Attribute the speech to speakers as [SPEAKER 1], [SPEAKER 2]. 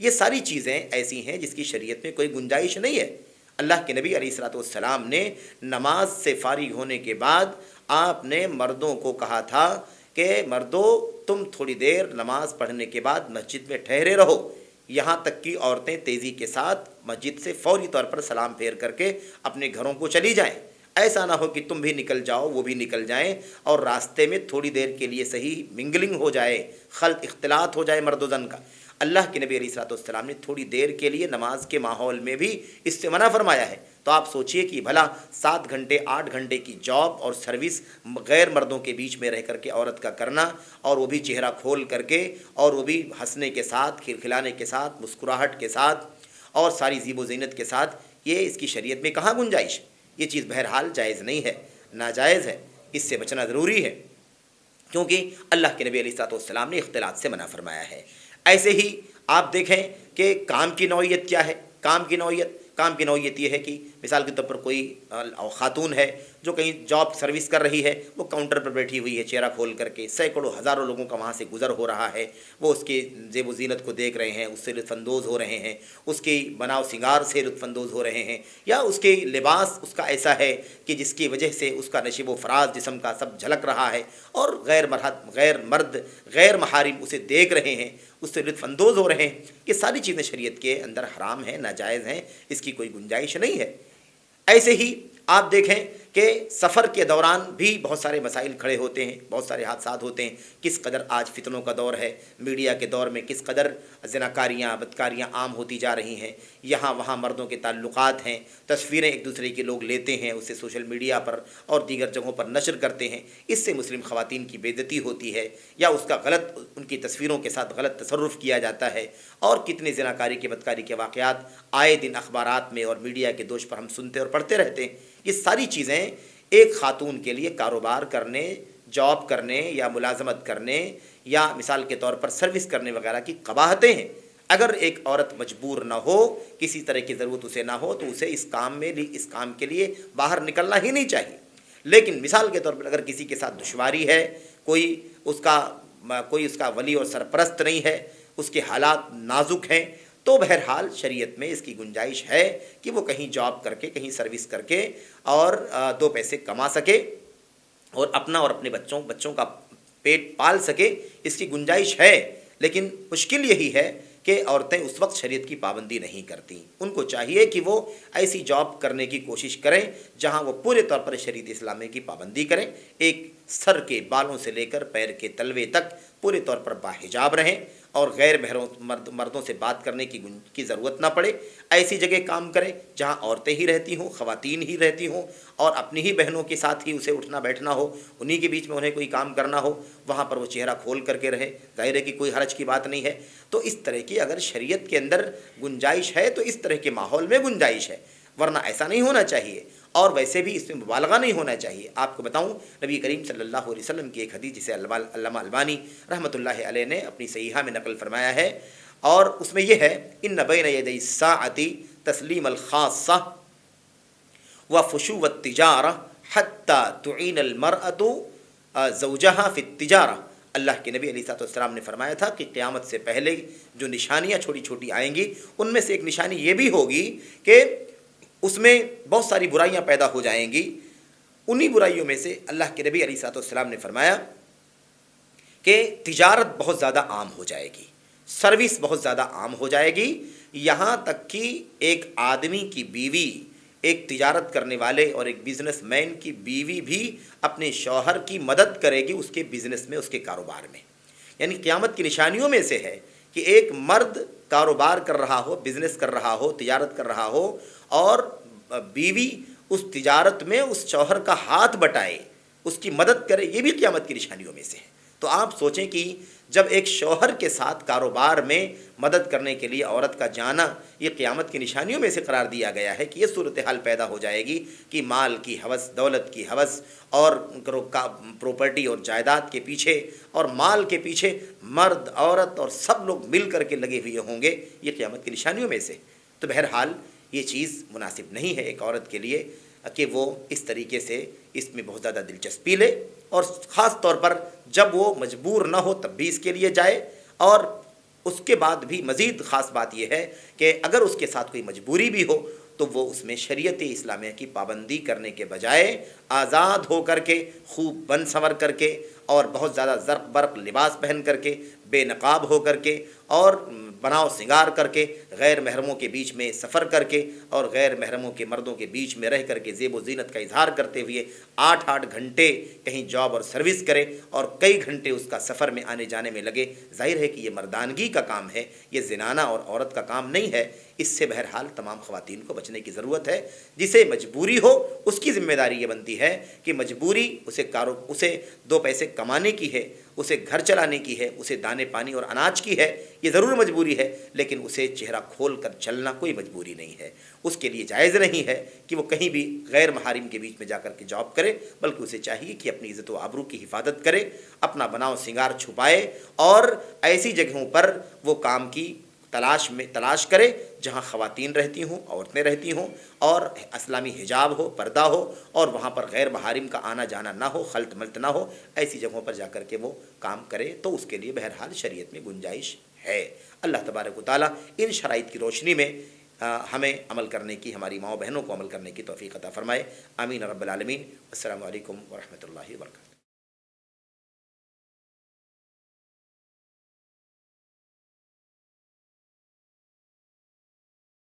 [SPEAKER 1] یہ ساری چیزیں ایسی ہیں جس کی شریعت میں کوئی گنجائش نہیں ہے۔ اللہ کے نبی علیہ الصلوۃ والسلام نے نماز سے فارغ ہونے کے بعد آپ نے مردوں کو کہا تھا کہ مردو تم تھوڑی دیر نماز پڑھنے کے بعد مسجد میں ٹھہرے رہو، یہاں تک کہ عورتیں تیزی کے ساتھ مسجد سے فوری طور پر سلام پھیر کر کے اپنے گھروں کو چلی جائیں۔ ایسا نہ ہو کہ تم بھی نکل جاؤ وہ بھی نکل جائیں اور راستے میں تھوڑی دیر کے لیے صحیح منگلنگ ہو جائے، خلط اختلاط ہو جائے مرد و زن کا۔ اللہ کے نبی علیہ الصلوۃ والسلام نے تھوڑی دیر کے لیے نماز کے ماحول میں بھی اس سے منع فرمایا ہے۔ تو آپ سوچئے کہ بھلا 7 گھنٹے 8 گھنٹے کی جاب اور سروس غیر مردوں کے بیچ میں رہ کر کے عورت کا کرنا، اور وہ بھی چہرہ کھول کر کے، اور وہ بھی ہنسنے کے ساتھ، کھلکھلانے کے ساتھ، مسکراہٹ کے ساتھ اور ساری زیب و زینت کے ساتھ، یہ اس کی شریعت میں کہاں گنجائش؟ یہ چیز بہرحال جائز نہیں ہے، ناجائز ہے، اس سے بچنا ضروری ہے، کیونکہ اللہ کے نبی علیہ الصلوۃ والسلام نے اختلاط سے منع فرمایا ہے۔ ایسے ہی آپ دیکھیں کہ کام کی نوعیت کیا ہے۔ کام کی نوعیت یہ ہے کہ مثال کے طور پر کوئی خاتون ہے جو کہیں جاب سروس کر رہی ہے، وہ کاؤنٹر پر بیٹھی ہوئی ہے چہرہ کھول کر کے، سینکڑوں ہزاروں لوگوں کا وہاں سے گزر ہو رہا ہے، وہ اس کے زیب و زینت کو دیکھ رہے ہیں، اس سے لطف اندوز ہو رہے ہیں، اس کی بناؤ سنگار سے لطف اندوز ہو رہے ہیں، یا اس کے لباس اس کا ایسا ہے کہ جس کی وجہ سے اس کا نشیب و فراز جسم کا سب جھلک رہا ہے، اور غیر مرد غیر محارم اسے دیکھ رہے ہیں، اس سے لطف اندوز ہو رہے ہیں۔ یہ ساری چیزیں شریعت کے اندر حرام ہیں، ناجائز ہیں، اس کی کوئی گنجائش نہیں ہے۔ ایسے ہی آپ دیکھیں کہ سفر کے دوران بھی بہت سارے مسائل کھڑے ہوتے ہیں، بہت سارے حادثات ہوتے ہیں۔ کس قدر آج فتنوں کا دور ہے، میڈیا کے دور میں کس قدر زناکاریاں بدکاریاں عام ہوتی جا رہی ہیں، یہاں وہاں مردوں کے تعلقات ہیں، تصویریں ایک دوسرے کی لوگ لیتے ہیں، اسے سوشل میڈیا پر اور دیگر جگہوں پر نشر کرتے ہیں، اس سے مسلم خواتین کی بے عزتی ہوتی ہے، یا اس کا غلط ان کی تصویروں کے ساتھ غلط تصرف کیا جاتا ہے، اور کتنے زناکاری کے بدکاری کے واقعات آئے دن اخبارات میں اور میڈیا کے دوش پر ہم سنتے اور پڑھتے رہتے ہیں۔ یہ ساری چیزیں ایک خاتون کے لیے کاروبار کرنے، جاب کرنے یا ملازمت کرنے یا مثال کے طور پر سروس کرنے وغیرہ کی قباحتیں ہیں۔ اگر ایک عورت مجبور نہ ہو، کسی طرح کی ضرورت اسے نہ ہو، تو اسے اس کام کے لیے باہر نکلنا ہی نہیں چاہیے۔ لیکن مثال کے طور پر اگر کسی کے ساتھ دشواری ہے، کوئی اس کا ولی اور سرپرست نہیں ہے، اس کے حالات نازک ہیں، تو بہرحال شریعت میں اس کی گنجائش ہے کہ وہ کہیں جاب کر کے، کہیں سروس کر کے اور 2 پیسے کما سکے اور اپنا اور اپنے بچوں کا پیٹ پال سکے، اس کی گنجائش ہے۔ لیکن مشکل یہی ہے کہ عورتیں اس وقت شریعت کی پابندی نہیں کرتی۔ ان کو چاہیے کہ وہ ایسی جاب کرنے کی کوشش کریں جہاں وہ پورے طور پر شریعت اسلامیہ کی پابندی کریں، ایک سر کے بالوں سے لے کر پیر کے تلوے تک پورے طور پر باحجاب رہیں، اور غیر مردوں سے بات کرنے کی ضرورت نہ پڑے۔ ایسی جگہ کام کریں جہاں عورتیں ہی رہتی ہوں، خواتین ہی رہتی ہوں، اور اپنی ہی بہنوں کے ساتھ ہی اسے اٹھنا بیٹھنا ہو، انہی کے بیچ میں انہیں کوئی کام کرنا ہو، وہاں پر وہ چہرہ کھول کر کے رہے، ظاہر ہے کہ کوئی حرج کی بات نہیں ہے۔ تو اس طرح کی اگر شریعت کے اندر گنجائش ہے تو اس طرح کے ماحول میں گنجائش ہے، ورنہ ایسا نہیں ہونا چاہیے، اور ویسے بھی اس میں مبالغہ نہیں ہونا چاہیے۔ آپ کو بتاؤں، نبی کریم صلی اللہ علیہ وسلم کی ایک حدیث جسے علامہ البانی رحمۃ اللہ علیہ نے اپنی صحیحہ میں نقل فرمایا ہے، اور اس میں یہ ہے، ان بین یدی الساعۃ تسلیم الخاصہ وفشو التجارہ حتی تعین المرأة زوجہا فی التجارہ۔ اللہ کے نبی علیہ الصلوۃ والسلام نے فرمایا تھا کہ قیامت سے پہلے جو نشانیاں چھوٹی چھوٹی آئیں گی، ان میں سے ایک نشانی یہ بھی ہوگی کہ اس میں بہت ساری برائیاں پیدا ہو جائیں گی۔ انہی برائیوں میں سے اللہ کے نبی علیہ الصلوۃ والسلام نے فرمایا کہ تجارت بہت زیادہ عام ہو جائے گی، سروس بہت زیادہ عام ہو جائے گی، یہاں تک کہ ایک آدمی کی بیوی، ایک تجارت کرنے والے اور ایک بزنس مین کی بیوی بھی اپنے شوہر کی مدد کرے گی اس کے بزنس میں، اس کے کاروبار میں۔ یعنی قیامت کی نشانیوں میں سے ہے کہ ایک مرد کاروبار کر رہا ہو، بزنس کر رہا ہو، تجارت کر رہا ہو، اور بیوی اس تجارت میں اس شوہر کا ہاتھ بٹائے، اس کی مدد کرے، یہ بھی قیامت کی نشانیوں میں سے ہے۔ تو آپ سوچیں کہ جب ایک شوہر کے ساتھ کاروبار میں مدد کرنے کے لیے عورت کا جانا یہ قیامت کی نشانیوں میں سے قرار دیا گیا ہے، کہ یہ صورتحال پیدا ہو جائے گی کہ مال کی ہوس، دولت کی ہوس، اور پراپرٹی اور جائیداد کے پیچھے اور مال کے پیچھے مرد، عورت اور سب لوگ مل کر کے لگے ہوئے ہوں گے، یہ قیامت کی نشانیوں میں سے۔ تو بہرحال یہ چیز مناسب نہیں ہے ایک عورت کے لیے کہ وہ اس طریقے سے اس میں بہت زیادہ دلچسپی لے، اور خاص طور پر جب وہ مجبور نہ ہو تب بھی اس کے لیے جائے، اور اس کے بعد بھی مزید خاص بات یہ ہے کہ اگر اس کے ساتھ کوئی مجبوری بھی ہو تو وہ اس میں شریعت اسلامیہ کی پابندی کرنے کے بجائے آزاد ہو کر کے، خوب بن سنور کر کے، اور بہت زیادہ زرق برق لباس پہن کر کے، بے نقاب ہو کر کے، اور بناؤ سنگار کر کے، غیر محرموں کے بیچ میں سفر کر کے، اور غیر محرموں کے مردوں کے بیچ میں رہ کر کے زیب و زینت کا اظہار کرتے ہوئے 8 گھنٹے کہیں جاب اور سروس کرے اور کئی گھنٹے اس کا سفر میں آنے جانے میں لگے، ظاہر ہے کہ یہ مردانگی کا کام ہے، یہ زنانہ اور عورت کا کام نہیں ہے۔ اس سے بہرحال تمام خواتین کو بچنے کی ضرورت ہے۔ جسے مجبوری ہو اس کی ذمہ داری یہ بنتی ہے کہ مجبوری اسے 2 پیسے کمانے کی ہے، اسے گھر چلانے کی ہے، اسے دانے پانی اور اناج کی ہے، یہ ضرور مجبوری ہے، لیکن اسے چہرہ کھول کر چلنا کوئی مجبوری نہیں ہے۔ اس کے لیے جائز نہیں ہے کہ وہ کہیں بھی غیر محارم کے بیچ میں جا کر کے جاب کرے، بلکہ اسے چاہیے کہ اپنی عزت و آبرو کی حفاظت کرے، اپنا بناؤ سنگار چھپائے، اور ایسی جگہوں پر وہ کام کی تلاش کرے جہاں خواتین رہتی ہوں، عورتیں رہتی ہوں، اور اسلامی حجاب ہو، پردہ ہو، اور وہاں پر غیر محارم کا آنا جانا نہ ہو، خلط ملط نہ ہو۔ ایسی جگہوں پر جا کر کے وہ کام کرے تو اس کے لیے بہرحال شریعت میں گنجائش ہے۔ اللہ تبارک و تعالیٰ ان شرائط کی روشنی میں ہمیں عمل کرنے کی، ہماری ماؤں بہنوں کو عمل کرنے کی توفیق عطا فرمائے۔ آمین رب العالمین۔ السلام علیکم ورحمۃ اللہ وبرکاتہ۔